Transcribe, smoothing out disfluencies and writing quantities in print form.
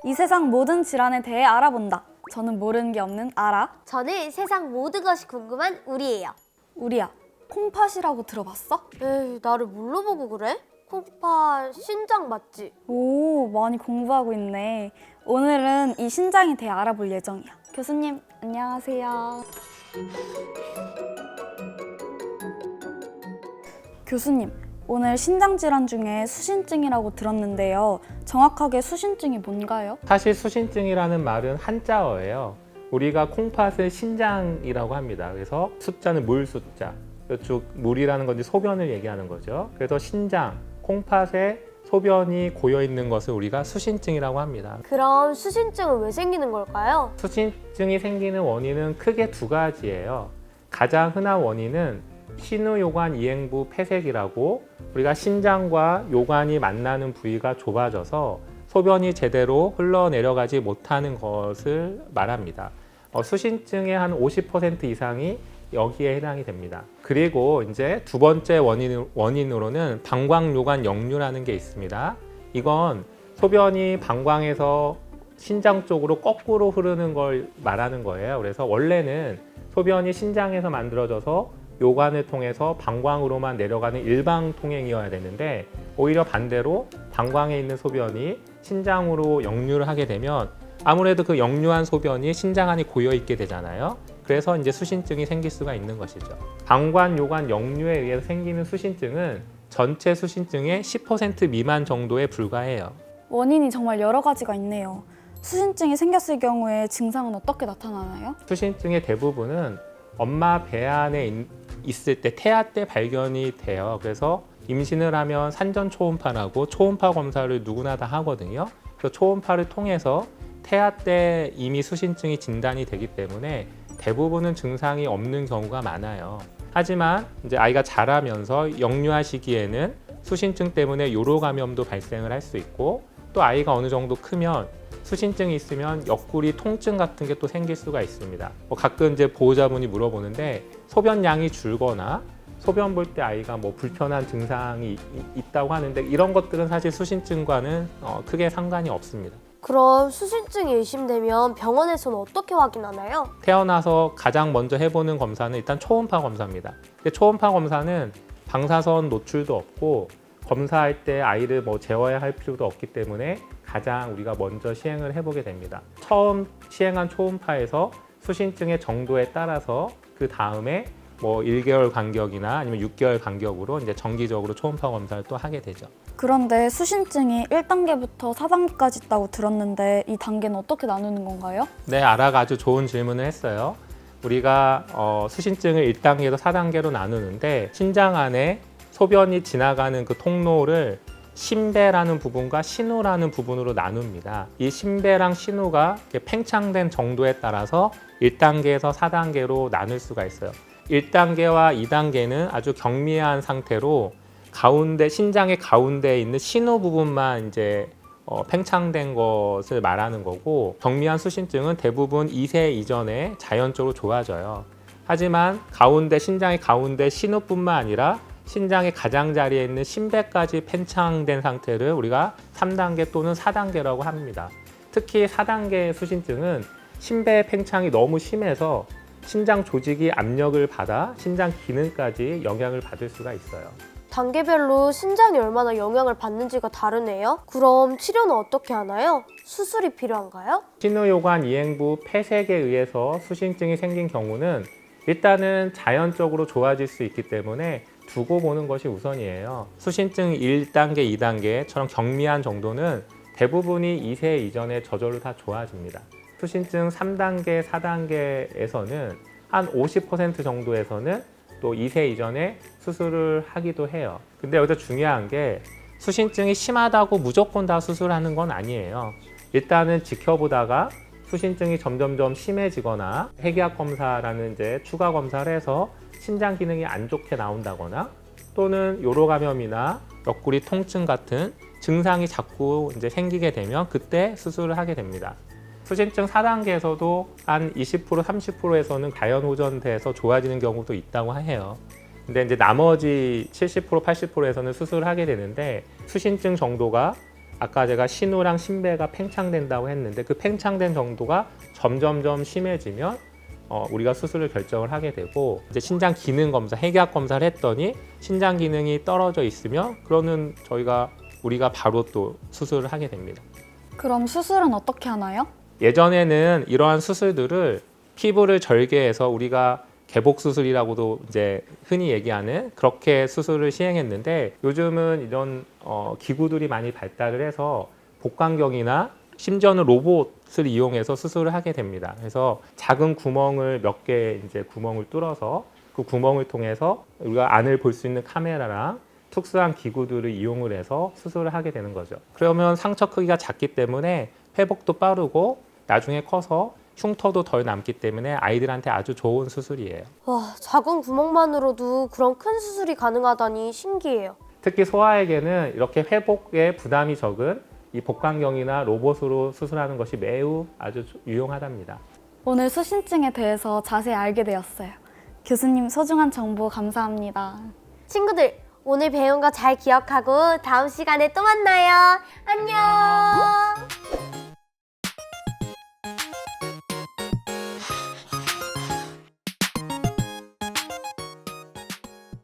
이 세상 모든 질환에 대해 알아본다. 저는 모르는 게 없는 아라. 저는 세상 모든 것이 궁금한 우리예요. 우리야, 콩팥이라고 들어봤어? 에이, 나를 뭘로 보고 그래? 콩팥 신장 맞지? 오, 많이 공부하고 있네. 오늘은 이 신장에 대해 알아볼 예정이야. 교수님, 안녕하세요. 교수님, 오늘 신장 질환 중에 수신증이라고 들었는데요. 정확하게 수신증이 뭔가요? 사실 수신증이라는 말은 한자어예요. 우리가 콩팥을 신장이라고 합니다. 그래서 숫자는 물 숫자. 이쪽 물이라는 건지 소변을 얘기하는 거죠. 그래서 신장, 콩팥에 소변이 고여 있는 것을 우리가 수신증이라고 합니다. 그럼 수신증은 왜 생기는 걸까요? 수신증이 생기는 원인은 크게 두 가지예요. 가장 흔한 원인은 신우요관 이행부 폐색이라고 우리가 신장과 요관이 만나는 부위가 좁아져서 소변이 제대로 흘러내려가지 못하는 것을 말합니다. 수신증의 한 50% 이상이 여기에 해당이 됩니다. 그리고 이제 두 번째 원인으로는 방광요관 역류라는 게 있습니다. 이건 소변이 방광에서 신장 쪽으로 거꾸로 흐르는 걸 말하는 거예요. 그래서 원래는 소변이 신장에서 만들어져서 요관을 통해서 방광으로만 내려가는 일방 통행이어야 되는데 오히려 반대로 방광에 있는 소변이 신장으로 역류를 하게 되면 아무래도 그 역류한 소변이 신장 안에 고여 있게 되잖아요. 그래서 이제 수신증이 생길 수가 있는 것이죠. 방광 요관 역류에 의해서 생기는 수신증은 전체 수신증의 10% 미만 정도에 불과해요. 원인이 정말 여러 가지가 있네요. 수신증이 생겼을 경우에 증상은 어떻게 나타나나요? 수신증의 대부분은 엄마 배 안에 있을 때 태아 때 발견이 돼요. 그래서 임신을 하면 산전 초음파라고 초음파 검사를 누구나 다 하거든요. 그래서 초음파를 통해서 태아 때 이미 수신증이 진단이 되기 때문에 대부분은 증상이 없는 경우가 많아요. 하지만 이제 아이가 자라면서 역류화 시기에는 수신증 때문에 요로 감염도 발생을 할 수 있고 또 아이가 어느 정도 크면 수신증이 있으면 옆구리 통증 같은 게 또 생길 수가 있습니다. 가끔 이제 보호자분이 물어보는데 소변량이 줄거나 소변 볼 때 아이가 뭐 불편한 증상이 있다고 하는데 이런 것들은 사실 수신증과는 크게 상관이 없습니다. 그럼 수신증이 의심되면 병원에서는 어떻게 확인하나요? 태어나서 가장 먼저 해보는 검사는 일단 초음파 검사입니다. 근데 초음파 검사는 방사선 노출도 없고 검사할 때 아이를 뭐 재워야 할 필요도 없기 때문에 가장 우리가 먼저 시행을 해보게 됩니다. 처음 시행한 초음파에서 수신증의 정도에 따라서 그 다음에 뭐 1개월 간격이나 아니면 6개월 간격으로 이제 정기적으로 초음파 검사를 또 하게 되죠. 그런데 수신증이 1단계부터 4단계까지 있다고 들었는데 이 단계는 어떻게 나누는 건가요? 네, 아라가 아주 좋은 질문을 했어요. 우리가 수신증을 1단계에서 4단계로 나누는데 신장 안에 소변이 지나가는 그 통로를 심배라는 부분과 신우라는 부분으로 나눕니다. 이 심배랑 신우가 팽창된 정도에 따라서 1단계에서 4단계로 나눌 수가 있어요. 1단계와 2단계는 아주 경미한 상태로 가운데 신장의 가운데에 있는 신우 부분만 이제 팽창된 것을 말하는 거고 경미한 수신증은 대부분 2세 이전에 자연적으로 좋아져요. 하지만 신장의 가운데 신우뿐만 아니라 신장의 가장자리에 있는 심배까지 팽창된 상태를 우리가 3단계 또는 4단계라고 합니다. 특히 4단계 수신증은 심배 팽창이 너무 심해서 신장 조직이 압력을 받아 신장 기능까지 영향을 받을 수가 있어요. 단계별로 신장이 얼마나 영향을 받는지가 다르네요. 그럼 치료는 어떻게 하나요? 수술이 필요한가요? 신우요관 이행부 폐색에 의해서 수신증이 생긴 경우는 일단은 자연적으로 좋아질 수 있기 때문에 두고 보는 것이 우선이에요. 수신증 1단계, 2단계처럼 경미한 정도는 대부분이 2세 이전에 저절로 다 좋아집니다. 수신증 3단계, 4단계에서는 한 50% 정도에서는 또 2세 이전에 수술을 하기도 해요. 근데 여기서 중요한 게 수신증이 심하다고 무조건 다 수술하는 건 아니에요. 일단은 지켜보다가 수신증이 점점점 심해지거나 핵의학 검사라는 이제 추가 검사를 해서 신장 기능이 안 좋게 나온다거나 또는 요로 감염이나 옆구리 통증 같은 증상이 자꾸 이제 생기게 되면 그때 수술을 하게 됩니다. 수신증 4단계에서도 한 20%, 30%에서는 가연 호전돼서 좋아지는 경우도 있다고 해요. 근데 이제 나머지 70%, 80%에서는 수술을 하게 되는데 수신증 정도가 아까 제가 신우랑 신배가 팽창된다고 했는데 그 팽창된 정도가 점점점 심해지면 우리가 수술을 결정을 하게 되고 이제 신장 기능 검사, 핵약 검사를 했더니 신장 기능이 떨어져 있으면 그러면 우리가 바로 또 수술을 하게 됩니다. 그럼 수술은 어떻게 하나요? 예전에는 이러한 수술들을 피부를 절개해서 우리가 개복 수술이라고도 이제 흔히 얘기하는 그렇게 수술을 시행했는데 요즘은 이런 기구들이 많이 발달을 해서 복강경이나 심지어는 로봇을 이용해서 수술을 하게 됩니다. 그래서 작은 구멍을 몇 개 이제 구멍을 뚫어서 그 구멍을 통해서 우리가 안을 볼 수 있는 카메라랑 특수한 기구들을 이용을 해서 수술을 하게 되는 거죠. 그러면 상처 크기가 작기 때문에 회복도 빠르고 나중에 커서 흉터도 덜 남기 때문에 아이들한테 아주 좋은 수술이에요. 와, 작은 구멍만으로도 그런 큰 수술이 가능하다니 신기해요. 특히 소아에게는 이렇게 회복에 부담이 적은 이 복강경이나 로봇으로 수술하는 것이 매우 아주 유용하답니다. 오늘 수신증에 대해서 자세히 알게 되었어요. 교수님 소중한 정보 감사합니다. 친구들, 오늘 배운 거 잘 기억하고 다음 시간에 또 만나요. 안녕.